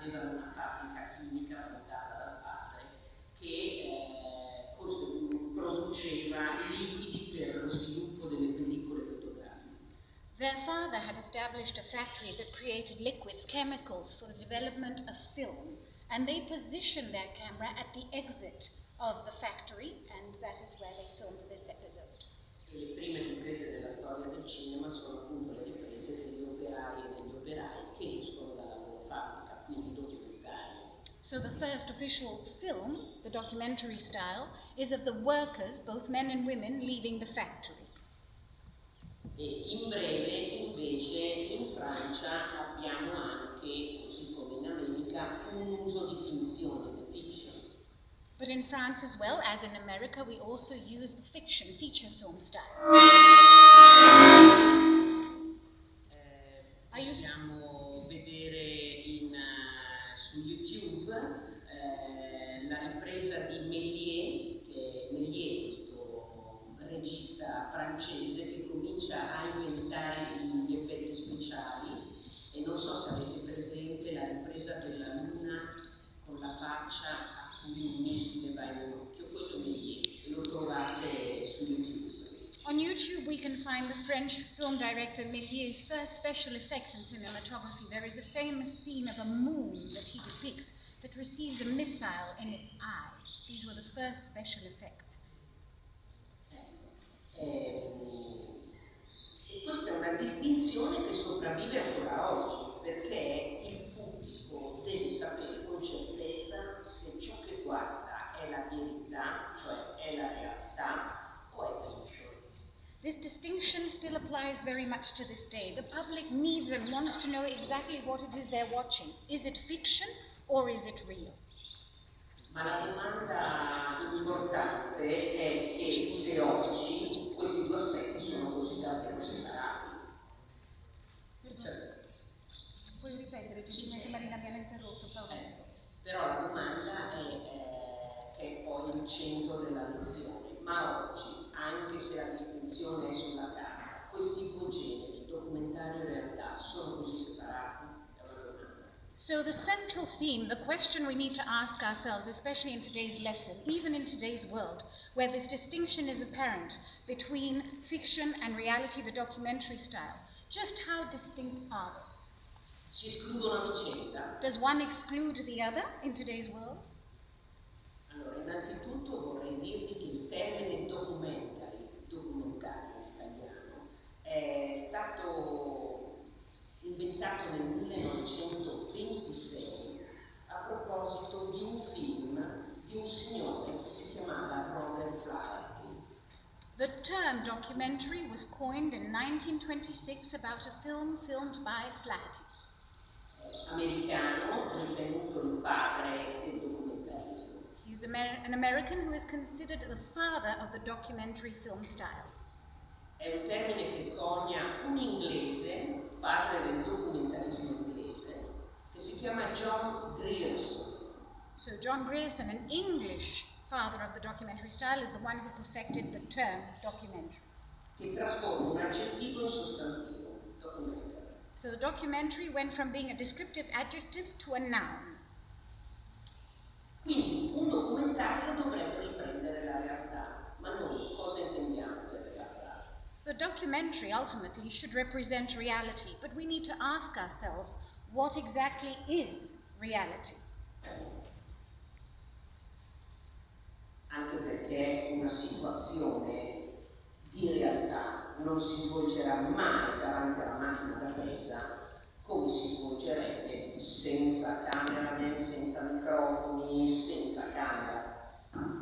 avevano una fabbrica chimica fondata dal padre che produceva liquidi per lo sviluppo delle pellicole fotografiche. Their father had established a factory that created liquids, chemicals for the development of film, and they positioned their camera at the exit of the factory, and that is where they filmed this episode. E le prime riprese della storia del cinema sono appunto le riprese degli operai e degli operai che escono dalla loro fabbrica, quindi documentari. So the first official film, the documentary style, is of the workers, both men and women, leaving the factory. E in breve, invece, in Francia abbiamo anche, così come in America, un uso di finzione, di fiction. But in France as well, as in America, we also use the fiction, feature film style. Possiamo vedere su YouTube la ripresa di Méliès, questo regista francese che comincia a inventare gli effetti speciali, e non so se avete presente la ripresa della luna con la faccia a cui un missile va in un occhio, quello Méliès, lo trovate su YouTube. On YouTube, we can find the French film director Méliès' first special effects in cinematography. There is a famous scene of a moon that he depicts that receives a missile in its eye. These were the first special effects. E questa è una distinzione che sopravvive ancora oggi, perché il pubblico deve sapere con certezza se ciò che guarda è la verità, cioè è la realtà, o è fiction. This distinction still applies very much to this day. The public needs and wants to know exactly what it is they're watching. Is it fiction or is it real? Ma la domanda importante è che se oggi questi due aspetti sono così davvero separati. Puoi ripetere, che Marina mi ha interrotto, però la domanda è che è poi il centro della lezione. Ma oggi, anche se la distinzione è sulla carta, questi due generi, documentario e realtà, sono così separati? È una domanda. So the central theme, the question we need to ask ourselves, especially in today's lesson, even in today's world, where this distinction is apparent between fiction and reality, the documentary style, just how distinct are they? Si escludono a vicenda? Does one exclude the other in today's world? Allora, innanzitutto vorrei dirvi che il termine documentario in italiano, è stato inventato nel 1926 a proposito di un film di un signore che si chiamava Robert Flaherty. The term documentary was coined in 1926 about a film filmed by Flaherty. Americano, ritenuto il padre del documentarismo. He's an American who is considered the father of the documentary film style. È un termine che conia un inglese, padre del documentarismo inglese, che si chiama John Grierson. So John Grierson, an English father of the documentary style, is the one who perfected the term documentary. Che trasforma un aggettivo in sostantivo, documentary. So the documentary went from being a descriptive adjective to a noun. Quindi un documentario dovrebbe riprendere la realtà, ma noi cosa intendiamo per realtà? The documentary ultimately should represent reality, but we need to ask ourselves, what exactly is reality? Anche perché una situazione di realtà non si svolgerà mai davanti alla macchina da presa come si svolgerebbe senza cameraman, senza microfoni, senza camera.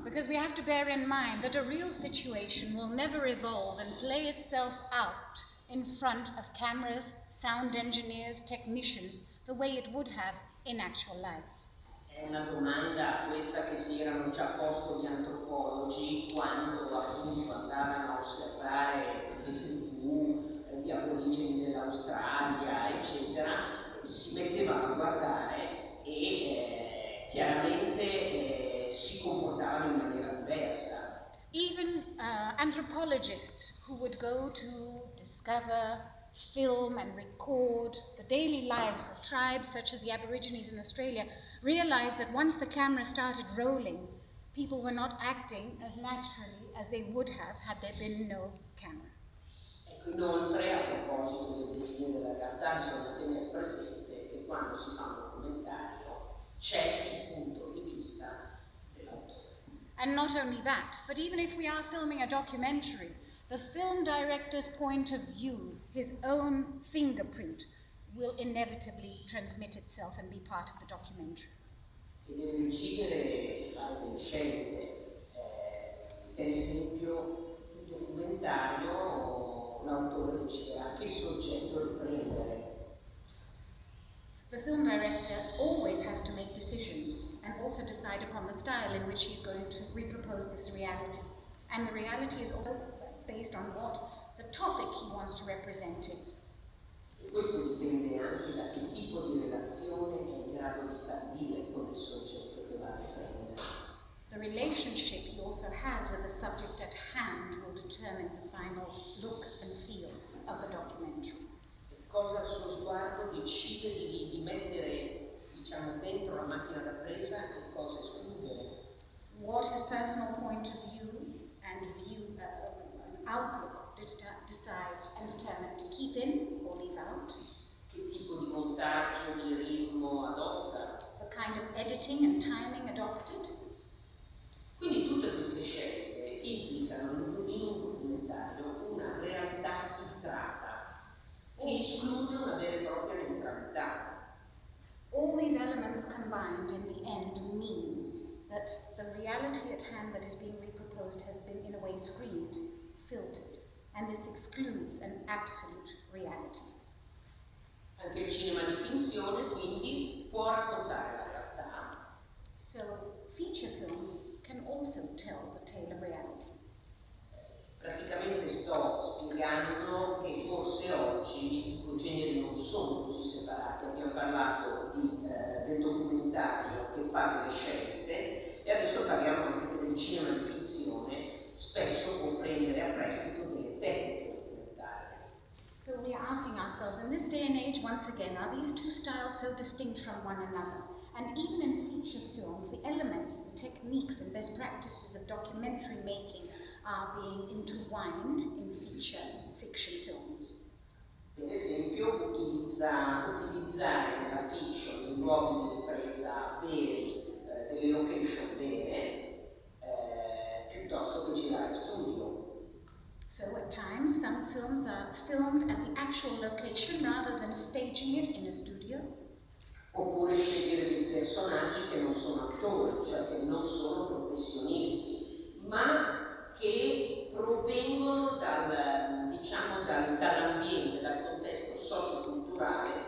Because we have to bear in mind that a real situation will never evolve and play itself out in front of cameras, sound engineers, technicians, the way it would have in actual life. È una domanda questa che si erano già posto gli antropologi quando appunto andavano a osservare le tribù di aborigeni dell'Australia, eccetera, si mettevano a guardare e chiaramente si comportavano in maniera diversa. Even anthropologists who would go to discover film and record the daily life of tribes such as the Aborigines in Australia, realized that once the camera started rolling, people were not acting as naturally as they would have had there been no camera. Ecco, inoltre, a proposito del definire la realtà, bisogna tenere presente che quando si fa un documentario c'è il punto di vista dell'autore. And not only that, but even if we are filming a documentary, the film director's point of view, his own fingerprint, will inevitably transmit itself and be part of the documentary. Che deve decidere e fare delle scelte. Per esempio, il documentario, l'autore deciderà che soggetto riprendere. The film director always has to make decisions and also decide upon the style in which he's going to repropose this reality. And the reality is also based on what the topic he wants to represent is. E questo dipende anche da che tipo di relazione è in grado di stabilire con il soggetto che va a riprendere. The relationship he also has with the subject at hand will determine the final look and feel of the documentary. Cosa al suo sguardo decide di mettere, diciamo, dentro la macchina da presa e cosa escludere. What his personal point of view and outlook decide and determine to keep in or leave out. Che tipo di montaggio, di ritmo adotta. The kind of editing and timing adopted. Quindi tutte queste scelte implicano in un documentario una realtà filtrata che esclude una vera e propria neutralità. All these elements combined in the end mean that the reality at hand that is being reproposed has been in a way screened, filtered, and this excludes an absolute reality. Anche il cinema di finzione quindi può raccontare la realtà. So feature films can also tell the tale of reality. Praticamente sto spiegando che forse oggi i due generi non sono così separati. Abbiamo parlato del documentario che fa delle scelte e adesso parliamo anche del cinema di finzione, spesso può prendere a prestito delle tecniche documentarie. So we are asking ourselves, in this day and age, once again, are these two styles so distinct from one another? And even in feature films, the elements, the techniques and best practices of documentary making are being intertwined in fiction films. Per esempio, utilizzare nella fiction i luoghi di ripresa veri, delle location vere, piuttosto che girare in studio. So at times, some films are filmed at the actual location rather than staging it in a studio. Oppure scegliere dei personaggi che non sono attori, cioè che non sono professionisti, ma che provengono dall'ambiente, dal contesto socioculturale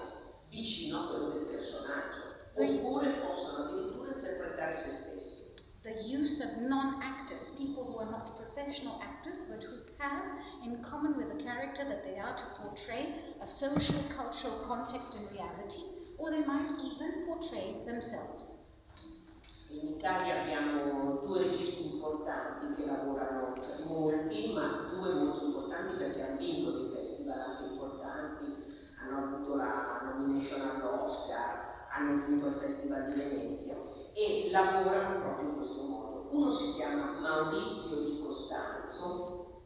vicino a quello del personaggio, oppure possono addirittura interpretare se stessi. The use of non-actors, people who are not professional actors, but who have in common with the character that they are to portray a social, cultural context in reality, or they might even portray themselves. In Italia abbiamo due registi importanti che lavorano, molti, ma due molto importanti perché hanno vinto dei festival anche importanti, hanno avuto la nomination all'Oscar, hanno vinto il Festival di Venezia e lavorano proprio in questo modo. Uno si chiama Maurizio Di Costanzo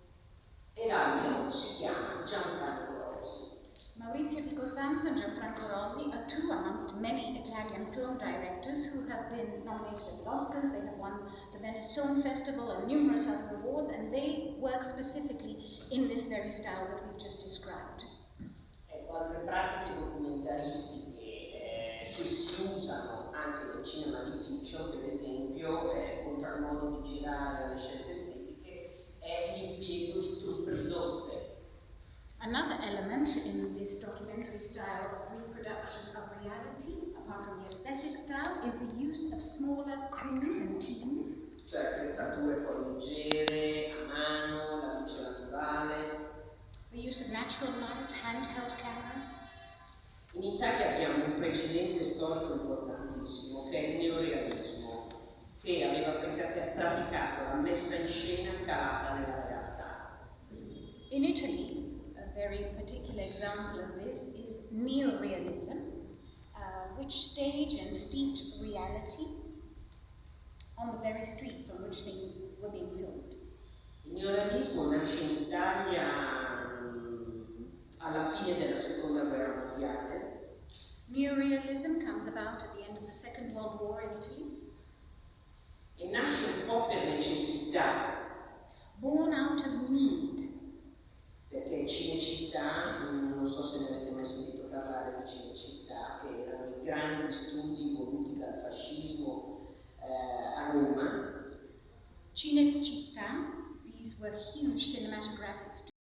e l'altro si chiama Gianfranco Rosi. Maurizio Di Costanzo and Gianfranco Rosi are two amongst many Italian film directors who have been nominated at the Oscars. They have won the Venice Film Festival and numerous other awards, and they work specifically in this very style that we've just described. Ecco, altre pratiche documentaristiche che si usano anche nel cinema di fiction, per esempio, oltre al modo di girare alle scelte estetiche, è l'impiego di truppe ridotte. Another element in this documentary style of reproduction of reality, apart from the aesthetic style, is the use of smaller crews and teams. Cioè attrezzature poi leggere, a mano, la luce naturale. The use of natural light, handheld cameras. In Italia abbiamo un precedente storico importantissimo, che è il neorealismo, che aveva praticato la messa in scena calata nella realtà. In Italy, very particular example of this is neorealism, which staged and steeped reality on the very streets on which things were being filmed. Il neorealismo nasce in Italia alla fine della Seconda Guerra Mondiale. Neorealism comes about at the end of the Second World War in Italy. E nasce un po' per necessità. Born out of need. Perché Cinecittà, non so se ne avete mai sentito parlare di Cinecittà, che erano i grandi studi voluti dal fascismo a Roma. Cinecittà, these were huge cinematographic